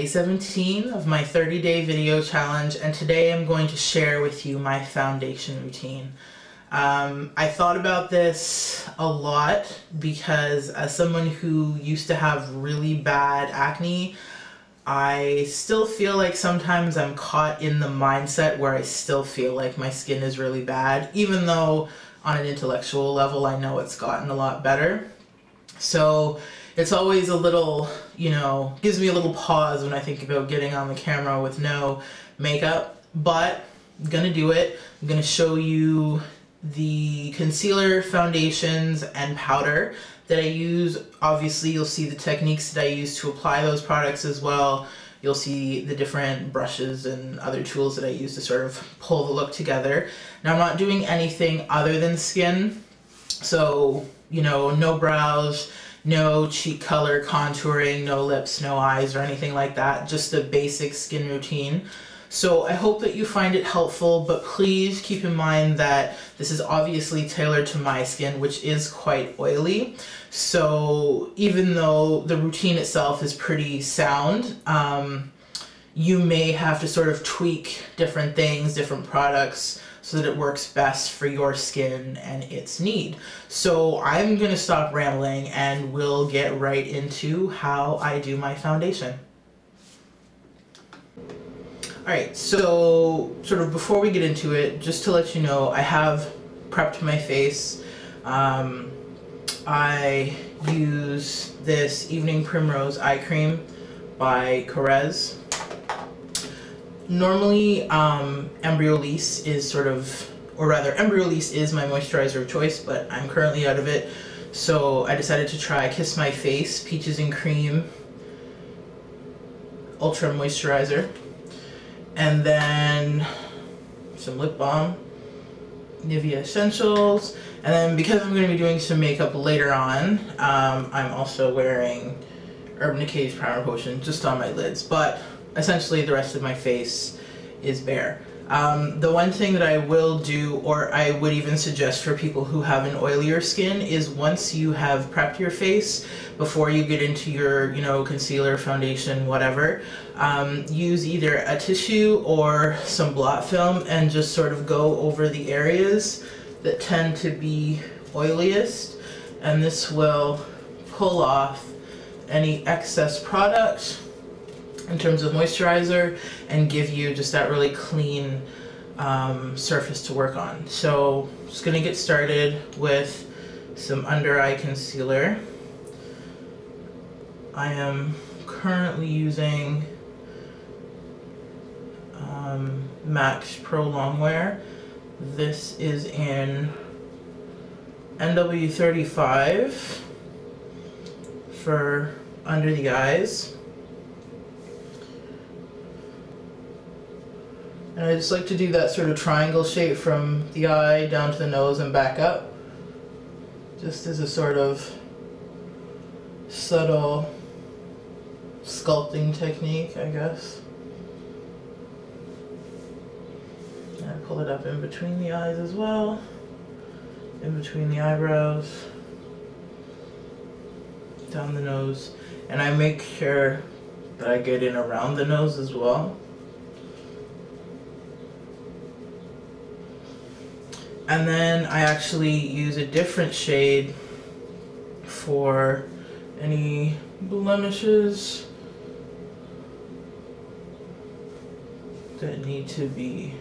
day 17 of my 30-day video challenge, and today I'm going to share with you my foundation routine. I thought about this a lot because as someone who used to have really bad acne, I still feel like sometimes I'm caught in the mindset where I still feel like my skin is really bad, even though on an intellectual level I know it's gotten a lot better. So it's always a little, gives me a little pause when I think about getting on the camera with no makeup, but I'm gonna do it. I'm gonna show you the concealer, foundations, and powder that I use. Obviously, you'll see the techniques that I use to apply those products as well. You'll see the different brushes and other tools that I use to sort of pull the look together. Now, I'm not doing anything other than skin, so, no brows, no cheek color contouring, no lips, no eyes, or anything like that, just a basic skin routine. So I hope that you find it helpful, but please keep in mind that this is obviously tailored to my skin, which is quite oily. So even though the routine itself is pretty sound, you may have to sort of tweak different things, different products, so that it works best for your skin and its need. So I'm gonna stop rambling and we'll get right into how I do my foundation. Alright, so sort of before we get into it, just to let you know, I have prepped my face. I use this Evening Primrose Eye Cream by Korres. Normally, Embryolisse is Embryolisse is my moisturizer of choice, but I'm currently out of it. So I decided to try Kiss My Face Peaches and Cream Ultra Moisturizer. And then some lip balm, Nivea Essentials, and then because I'm going to be doing some makeup later on, I'm also wearing Urban Decay's Primer Potion just on my lids, but essentially the rest of my face is bare. The one thing that I will do, or I would even suggest for people who have an oilier skin, is once you have prepped your face, before you get into your, concealer, foundation, whatever, use either a tissue or some blot film and just sort of go over the areas that tend to be oiliest, and this will pull off any excess product in terms of moisturizer and give you just that really clean surface to work on. So I'm just gonna get started with some under eye concealer. I am currently using MAC Pro Longwear. This is in NW35 for under the eyes. And I just like to do that sort of triangle shape from the eye down to the nose and back up, just as a sort of subtle sculpting technique, I guess. And I pull it up in between the eyes as well, in between the eyebrows, down the nose, and I make sure that I get in around the nose as well. And then I actually use a different shade for any blemishes that need to be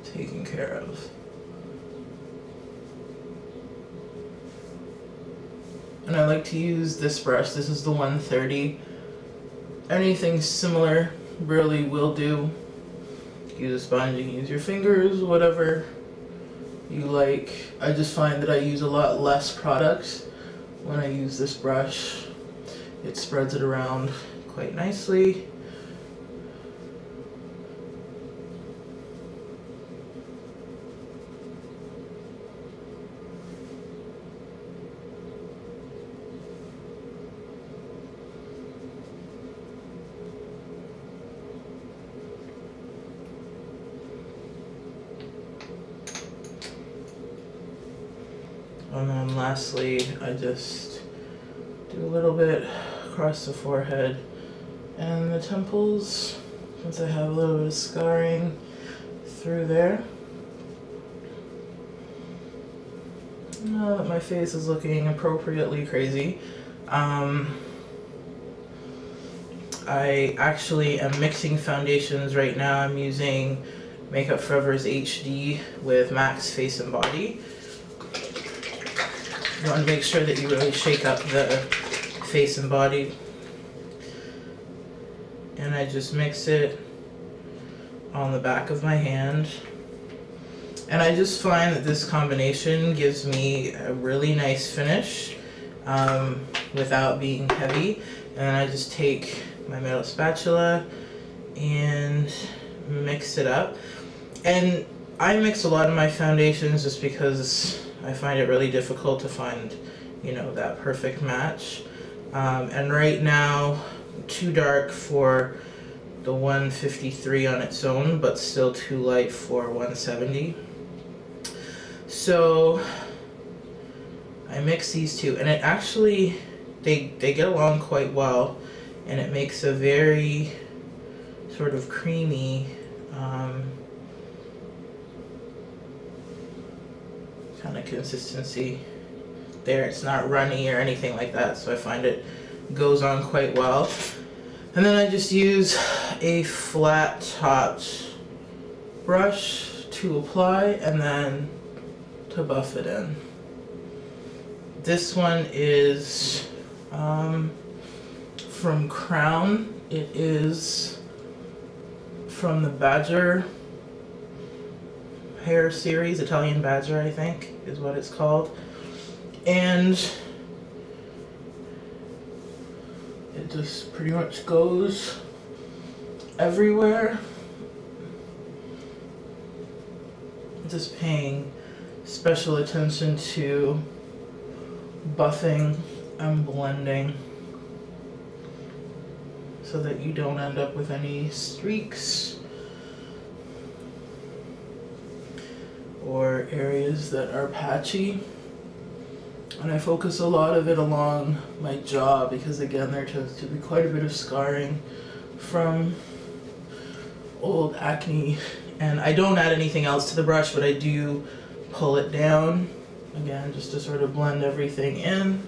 taken care of. And I like to use this brush. This is the 130. Anything similar really will do. Use a sponge, you can use your fingers, whatever you like. I just find that I use a lot less product when I use this brush. It spreads it around quite nicely. And then lastly, I just do a little bit across the forehead and the temples, since I have a little bit of scarring through there. Now that my face is looking appropriately crazy, I actually am mixing foundations right now. I'm using Makeup Forever's HD with Max Face and Body. You want to make sure that you really shake up the face and body. And I just mix it on the back of my hand. And I just find that this combination gives me a really nice finish without being heavy. And I just take my metal spatula and mix it up. And I mix a lot of my foundations just because I find it really difficult to find, you know, that perfect match. And right now, too dark for the 153 on its own, but still too light for 170. So I mix these two, and it actually, they get along quite well, and it makes a very sort of creamy kind of consistency there. It's not runny or anything like that, so I find it goes on quite well. And then I just use a flat topped brush to apply and then to buff it in. This one is from Crown. It is from the Badger hair series, Italian Badger I think is what it's called. And it just pretty much goes everywhere. Just paying special attention to buffing and blending so that you don't end up with any streaks or areas that are patchy. And I focus a lot of it along my jaw because again there tends to be quite a bit of scarring from old acne. And I don't add anything else to the brush, but I do pull it down again just to sort of blend everything in.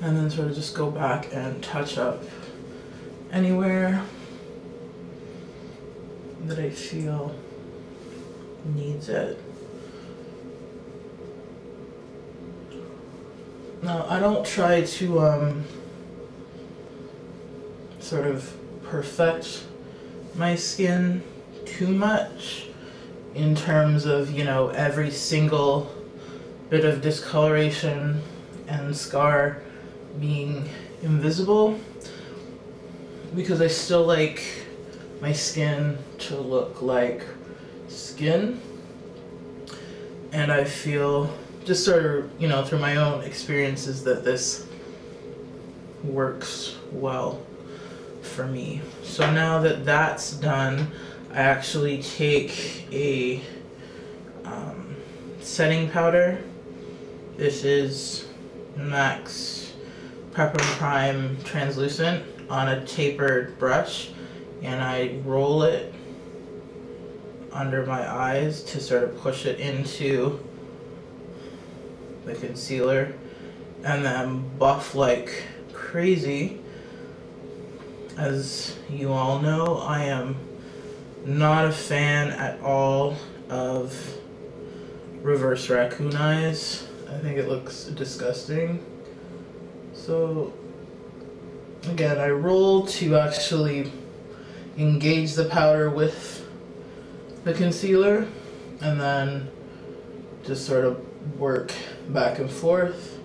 And then sort of just go back and touch up anywhere that I feel needs it. Now, I don't try to sort of perfect my skin too much in terms of, you know, every single bit of discoloration and scar being invisible, because I still like my skin to look like skin. And I feel just sort of, you know, through my own experiences that this works well for me. So now that that's done, I actually take a setting powder. This is Max Prep and Prime Translucent on a tapered brush, and I roll it under my eyes to sort of push it into the concealer and then buff like crazy. As you all know, I am not a fan at all of reverse raccoon eyes. I think it looks disgusting. So again, I roll to actually engage the powder with the concealer and then just sort of work back and forth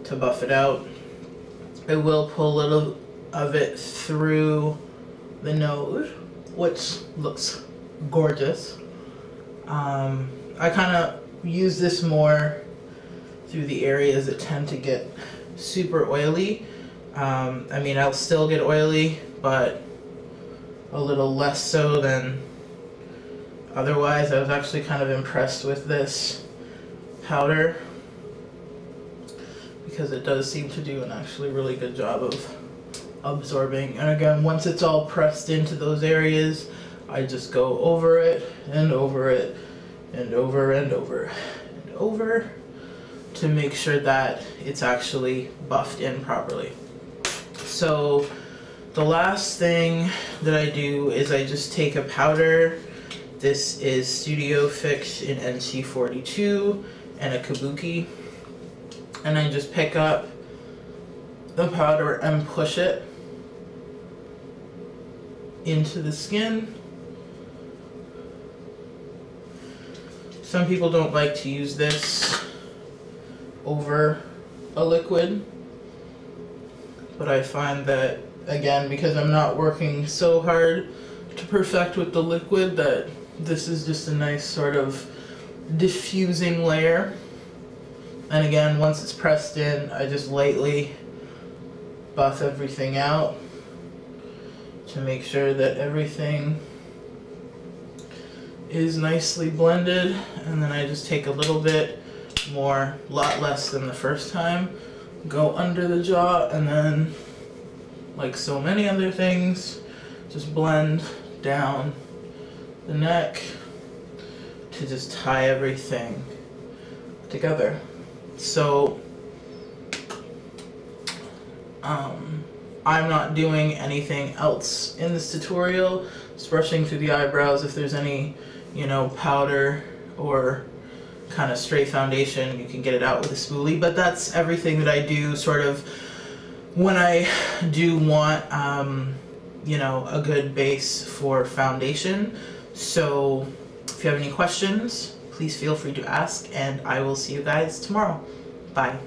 to buff it out. I will pull a little of it through the nose, which looks gorgeous. I kind of use this more through the areas that tend to get super oily. I mean, I'll still get oily, but a little less so than otherwise. I was actually kind of impressed with this powder because it does seem to do an actually really good job of absorbing. And again, once it's all pressed into those areas, I just go over it and over it and over and over and over to make sure that it's actually buffed in properly. So the last thing that I do is I just take a powder. This is Studio Fix in NC42 and a kabuki, and I just pick up the powder and push it into the skin. Some people don't like to use this over a liquid, but I find that, again, because I'm not working so hard to perfect with the liquid, that this is just a nice sort of diffusing layer. And again, once it's pressed in, I just lightly buff everything out to make sure that everything is nicely blended. And then I just take a little bit more, a lot less than the first time, go under the jaw, and then, like so many other things, just blend down the neck to just tie everything together. So I'm not doing anything else in this tutorial. Just brushing through the eyebrows. If there's any, you know, powder or kind of stray foundation, you can get it out with a spoolie. But that's everything that I do sort of when I do want, you know, a good base for foundation. So if you have any questions, please feel free to ask, and I will see you guys tomorrow. Bye.